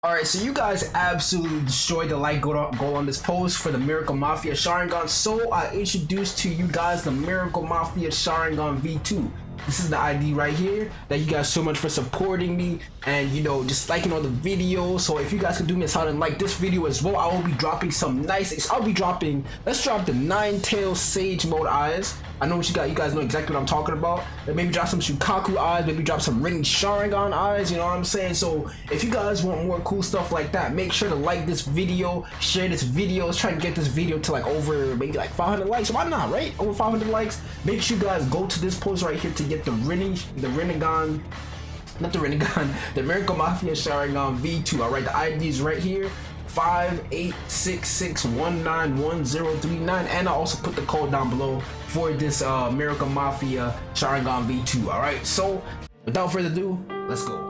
Alright, so you guys absolutely destroyed the like goal on this post for the Miracle Mafia Sharingan. So I introduced to you guys the Miracle Mafia Sharingan V2. This is the ID right here. Thank you guys so much for supporting me and just liking all the videos. So if you guys can do me a solid and like this video as well, I will be dropping some nice. Let's drop the 9-tail Sage mode eyes. I know what you guys know exactly what I'm talking about. And maybe drop some Shukaku eyes, maybe drop some Rinnegan Sharingan eyes, you know what I'm saying? So if you guys want more cool stuff like that, make sure to like this video, share this video. Let's try to get this video to maybe 500 likes. Why not, right? Over 500 likes. Make sure you guys go to this post right here to get the Rinnegan, not the Rinnegan, the Miracle Mafia Sharingan V2. Alright, the ID is right here. 5866191039, and I also put the code down below for this Miracle Mafia Sharingan V2. Alright, so without further ado, let's go.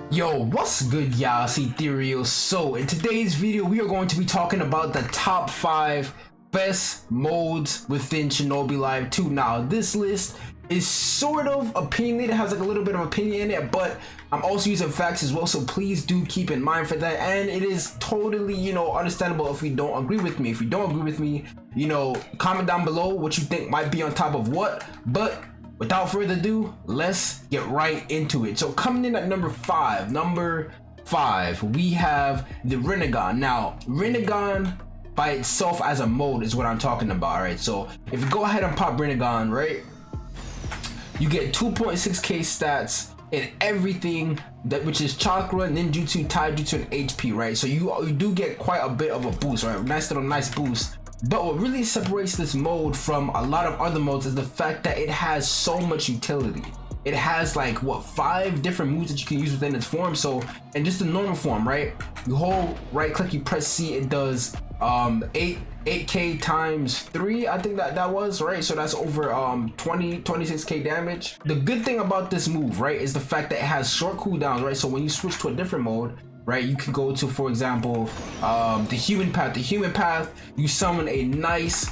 Yo, what's good, y'all? It's Ethereal. So in today's video, we are going to be talking about the top 5 best modes within Shinobi Live 2. Now this list is sort of opinionated, has a little bit of opinion in it, but I'm also using facts as well, so please do keep in mind for that. And it is totally understandable if you don't agree with me. If you don't agree with me, comment down below what you think might be on top of what. But without further ado, let's get right into it. So coming in at number 5, we have the Rinnegan. Now Rinnegan by itself as a mode is what I'm talking about. All right, so if you go ahead and pop Rinnegan, right, you get 2.6k stats in everything which is chakra, ninjutsu, taijutsu, and HP, right? So you do get quite a bit of a boost, right? Nice boost. But what really separates this mode from a lot of other modes is the fact that it has so much utility. It has 5 different moves that you can use within its form. So in just the normal form, right, you hold right click, you press C, it does 8k times 3, I think that was, right? So that's over 26k damage. The good thing about this move, right, is the fact that it has short cooldowns, right? So when you switch to a different mode, right, you can go to, for example, the human path. You summon a nice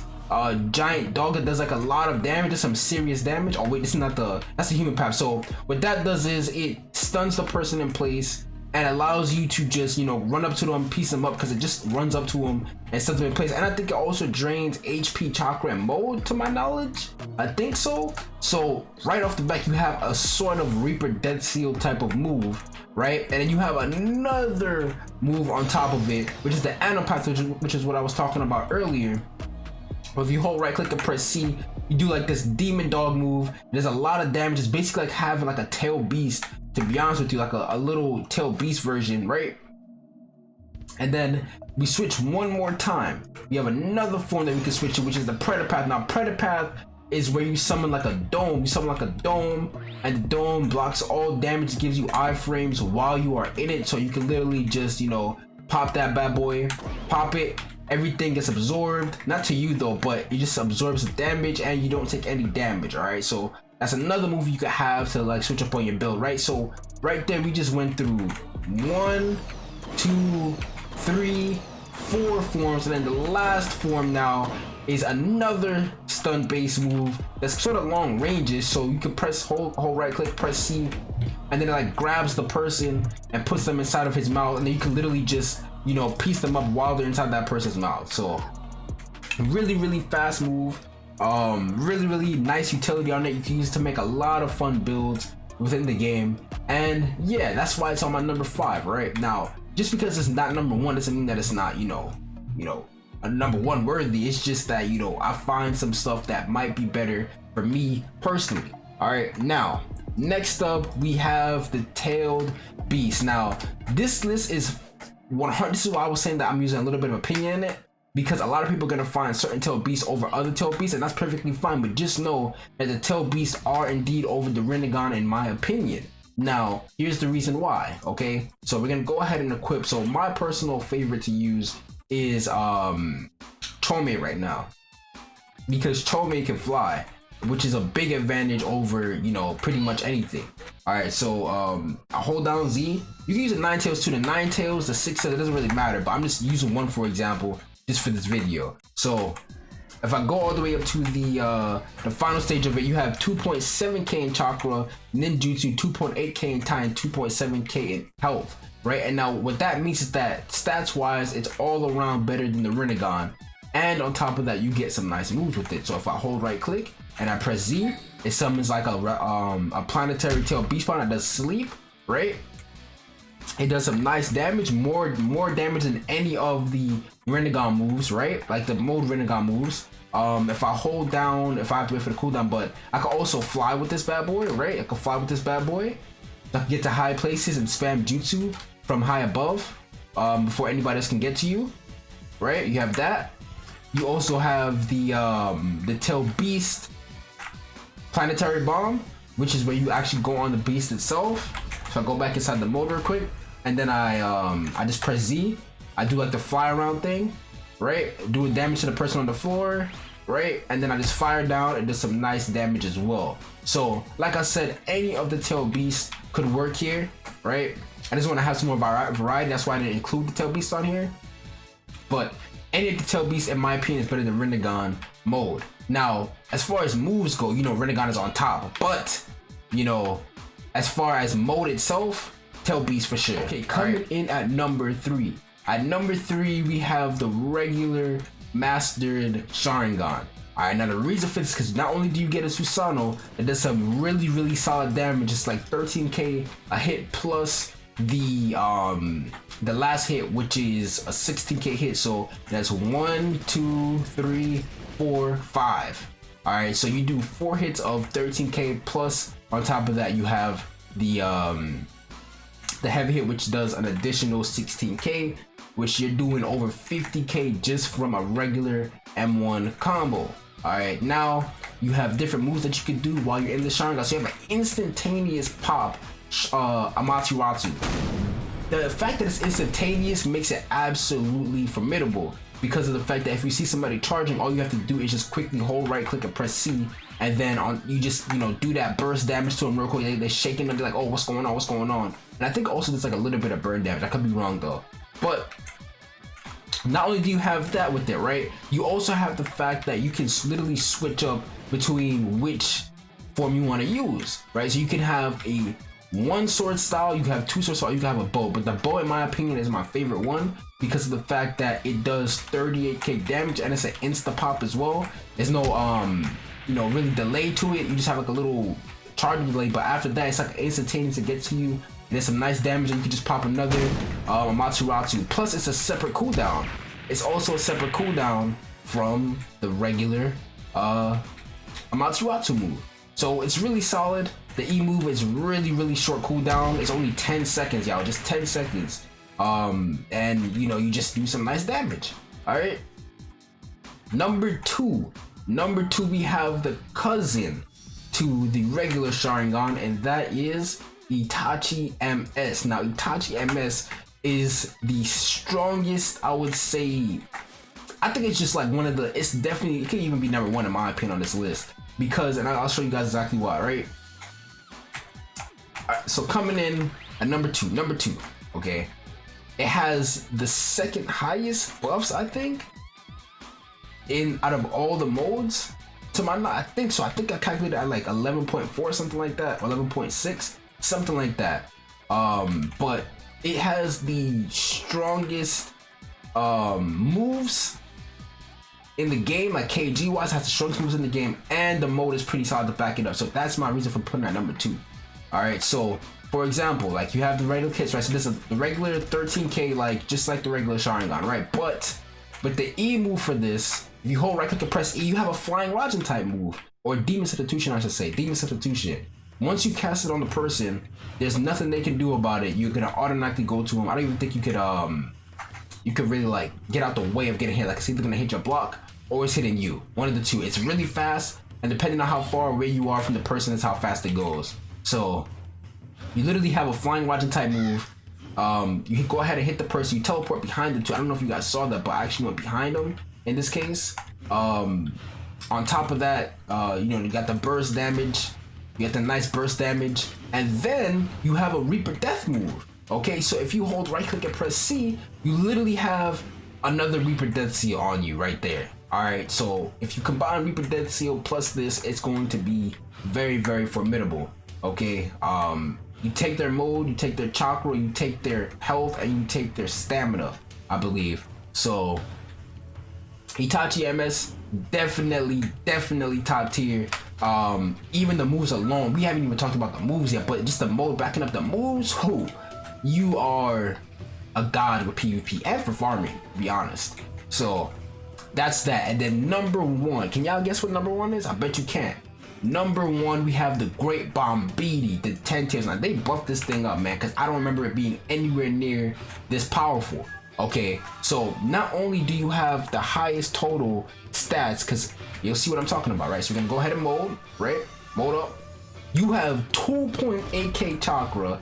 giant dog that does a lot of damage, some serious damage. Oh wait, this is not that's the human path. So what that does is it stuns the person in place and allows you to just run up to them, piece them up, because it just runs up to them and stuns them in place. And I think it also drains HP, chakra, and mode, to my knowledge. I think so. So right off the bat, you have a sort of Reaper Death Seal type of move, right? And then you have another move on top of it, which is the Anopath, which is what I was talking about earlier. If you hold right click and press C, you do this demon dog move. There's a lot of damage. It's basically like having a tail beast, to be honest with you, a little tail beast version, right? And then we switch one more time. We have another form that we can switch to, which is the Predapath. Now Predapath is where you summon a dome. You summon a dome, and the dome blocks all damage, gives you iframes while you are in it. So you can literally just pop that bad boy, pop it. Everything gets absorbed, not to you though, but it just absorbs the damage and you don't take any damage. All right, so that's another move you could have to switch up on your build, right? So right there, we just went through 1, 2, 3, 4 forms, and then the last form now is another stun based move that's sort of long ranges. So you can hold right click, press C, and then it grabs the person and puts them inside of his mouth, and then you can literally just piece them up while they're inside that person's mouth. So really fast move, really nice utility on it. You can use it to make a lot of fun builds within the game. And yeah, that's why it's on my number 5 right now. Just because it's not number 1 doesn't mean that it's not a number 1 worthy. It's just that I find some stuff that might be better for me personally. All right, now next up we have the Tailed Beast. Now this list is 100. This is why I was saying that I'm using a little bit of opinion in it, because a lot of people are gonna find certain tail beasts over other tail beasts, and that's perfectly fine. But just know that the tail beasts are indeed over the Rinnegan, in my opinion. Now here's the reason why. Okay, so we're gonna go ahead and equip. So my personal favorite to use is Chome right now, because Chome can fly, which is a big advantage over pretty much anything. All right, so I hold down Z. You can use the 9 tails too, the 9 tails, the 6 tails, it doesn't really matter, but I'm just using one for example just for this video. So If I go all the way up to the final stage of it, you have 2.7k in chakra, ninjutsu 2.8k in time, 2.7k in health, right? And now what that means is that stats wise, it's all around better than the Rinnegan. And on top of that, you get some nice moves with it. So if I hold right click and I press Z, it summons like a planetary tail beast spawn that does sleep, right? It does some nice damage, more damage than any of the Rinnegan moves, right? Like the mode Rinnegan moves. If I hold down, if I have to wait for the cooldown, but I can also fly with this bad boy, right? I can fly with this bad boy. I can get to high places and spam jutsu from high above before anybody else can get to you, right? You have that. You also have the tail beast planetary bomb, which is where you actually go on the beast itself. So I go back inside the mode real quick, and then I just press Z. I do like the fly around thing, right? Doing damage to the person on the floor, right? And then I just fire down and does some nice damage as well. So like I said, any of the tail beasts could work here, right? I just want to have some more variety. That's why I didn't include the tail beast on here. But any of the tail beasts, in my opinion, is better than Rinnegan mode. Now, as far as moves go, you know, Rinnegan is on top. But, you know, as far as mode itself, tail beast for sure. Okay, coming in at number 3. At number 3, we have the regular mastered Sharingan. Alright, now the reason for this is because not only do you get a Susanoo, it does some really solid damage. It's like 13k a hit plus the last hit, which is a 16k hit. So that's 1, 2, 3, 4, 5. All right, so you do 4 hits of 13k plus. On top of that, you have the heavy hit, which does an additional 16k, which you're doing over 50k just from a regular M1 combo. All right, now you have different moves that you can do while you're in the Sharingan. So you have an instantaneous pop Amaterasu. The fact that it's instantaneous makes it absolutely formidable, because of the fact that if you see somebody charging, all you have to do is just quickly hold right click and press C, and then you just, you know, do that burst damage to them real quick. They're shaking them, they're like, oh, what's going on? And I think also there's like a little bit of burn damage. I could be wrong though. But not only do you have that with it, right? You also have the fact that you can literally switch up between which form you want to use, right? So you can have a 1 sword style, you can have 2 sword style, you can have a bow. But the bow, in my opinion, is my favorite one because of the fact that it does 38k damage and it's an insta pop as well. There's no you know, really delay to it. You just have like a little charge delay, but after that it's like instantaneous to get to you. And there's some nice damage, and you can just pop another Amaterasu. Plus it's a separate cooldown. It's also a separate cooldown from the regular Amaterasu move. So it's really solid. The E move is really short cooldown. It's only 10 seconds, y'all, just 10 seconds. And you know, you just do some nice damage. All right. Number two, we have the cousin to the regular Sharingan, and that is Itachi MS. Now, Itachi MS is the strongest, I would say. I think it's just like one of the, it's definitely, it could even be number 1 in my opinion on this list, because, and I'll show you guys exactly why, right? Alright, so coming in at number two, okay, it has the second highest buffs, I think, out of all the modes. To my knowledge, I think so. I think I calculated at like 11.4, something like that, or 11.6, something like that. But it has the strongest moves in the game, like KG wise, has the strongest moves in the game, and the mode is pretty solid to back it up. So that's my reason for putting it at number 2. All right, so for example, like you have the regular kits, right? So this is the regular 13k, like just like the regular Sharingan, right? But the E move for this, if you hold right click and press E, you have a flying Rajan type move, or demon substitution, I should say, demon substitution. Once you cast it on the person, there's nothing they can do about it. You're gonna automatically go to them. I don't even think you could really like get out the way of getting hit. Like it's either gonna hit your block or it's hitting you. One of the two. It's really fast, and depending on how far away you are from the person, is how fast it goes. So you literally have a flying Rajan type move. You can go ahead and hit the person. You teleport behind them too. I don't know if you guys saw that, but I actually went behind them in this case. On top of that, you know, you got the burst damage. You get the nice burst damage, and then you have a Reaper Death move. Okay, so if you hold right click and press C, you literally have another Reaper Death Seal on you right there. Alright, so if you combine Reaper Death Seal plus this, it's going to be very, very formidable. Okay, you take their mode, you take their chakra, you take their health, and you take their stamina, I believe. So Itachi MS, definitely top tier. Even the moves alone, we haven't even talked about the moves yet, but just the mode backing up the moves, you are a god with PvP and for farming, to be honest. So that's that. And then number one, can y'all guess what number one is? I bet you can. Number one, we have the Great Bombidi, the 10 tiers. Now they buffed this thing up, man, because I don't remember it being anywhere near this powerful. Okay, so not only do you have the highest total stats, because you'll see what I'm talking about, right? So we're gonna go ahead and mode, right? Mode up. You have 2.8k chakra,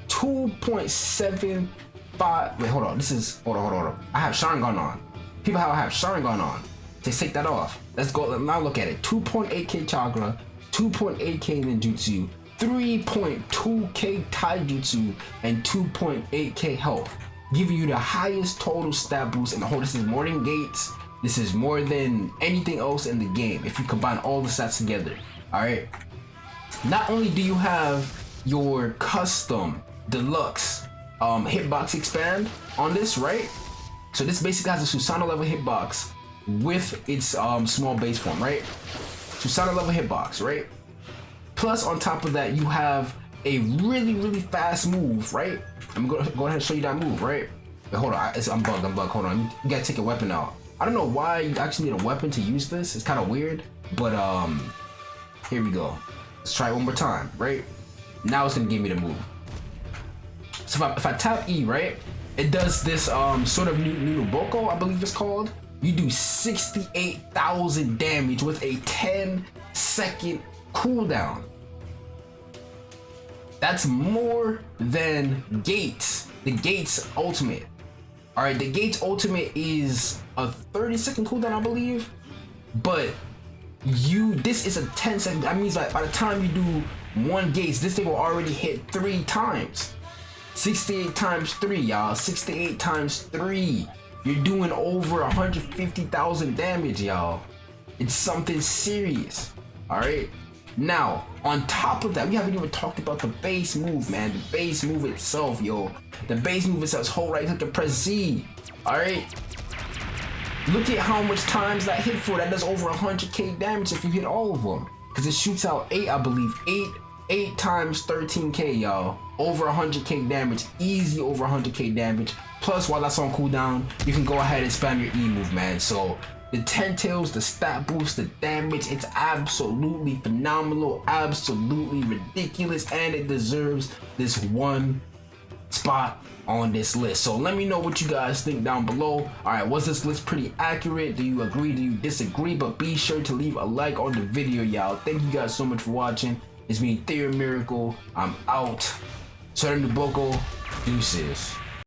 2.75. Wait, hold on. This is hold on. I have Sharingan on. People have Sharingan on. Let's take that off. Let's go. Now look at it. 2.8k chakra, 2.8k ninjutsu, 3.2k taijutsu, and 2.8k health, giving you the highest total stat boost in the whole. This is more than Gates. This is more than anything else in the game if you combine all the stats together. All right. Not only do you have your custom deluxe hitbox expand on this, right? So this basically has a Susanoo level hitbox with its small base form, right? Susanoo level hitbox, right? Plus on top of that, you have a really fast move, right? I'm gonna go ahead and show you that move, right? Wait, hold on, I'm bugged, hold on. You gotta take a weapon out. I don't know why you actually need a weapon to use this. It's kind of weird, but here we go. Let's try it one more time, right? Now it's gonna give me the move. So if I tap E, right? It does this sort of new Boko, I believe it's called. You do 68,000 damage with a 10-second cooldown. That's more than Gates, the Gates ultimate. All right, the Gates ultimate is a 30-second cooldown, I believe, but this is a 10-second. That means like by the time you do one Gates, this thing will already hit 3 times. 68 times 3, y'all. 68 times 3. You're doing over 150,000 damage, y'all. It's something serious. All right. Now, on top of that, we haven't even talked about the base move, man. The base move itself, yo. The base move itself is hold right click and press Z. All right. Look at how much times that hit for. That does over 100k damage if you hit all of them. Because it shoots out 8, I believe. 8 times 13k, y'all. Over 100k damage. Easy over 100k damage. Plus, while that's on cooldown, you can go ahead and spam your E move, man. So the 10 tails, the stat boost, the damage, it's absolutely phenomenal, absolutely ridiculous, and it deserves this one spot on this list. So let me know what you guys think down below. All right, was this list pretty accurate? Do you agree? Do you disagree? But be sure to leave a like on the video, y'all. Thank you guys so much for watching. It's me, EtherealMiracle. I'm out. Sharingan Boko. Deuces.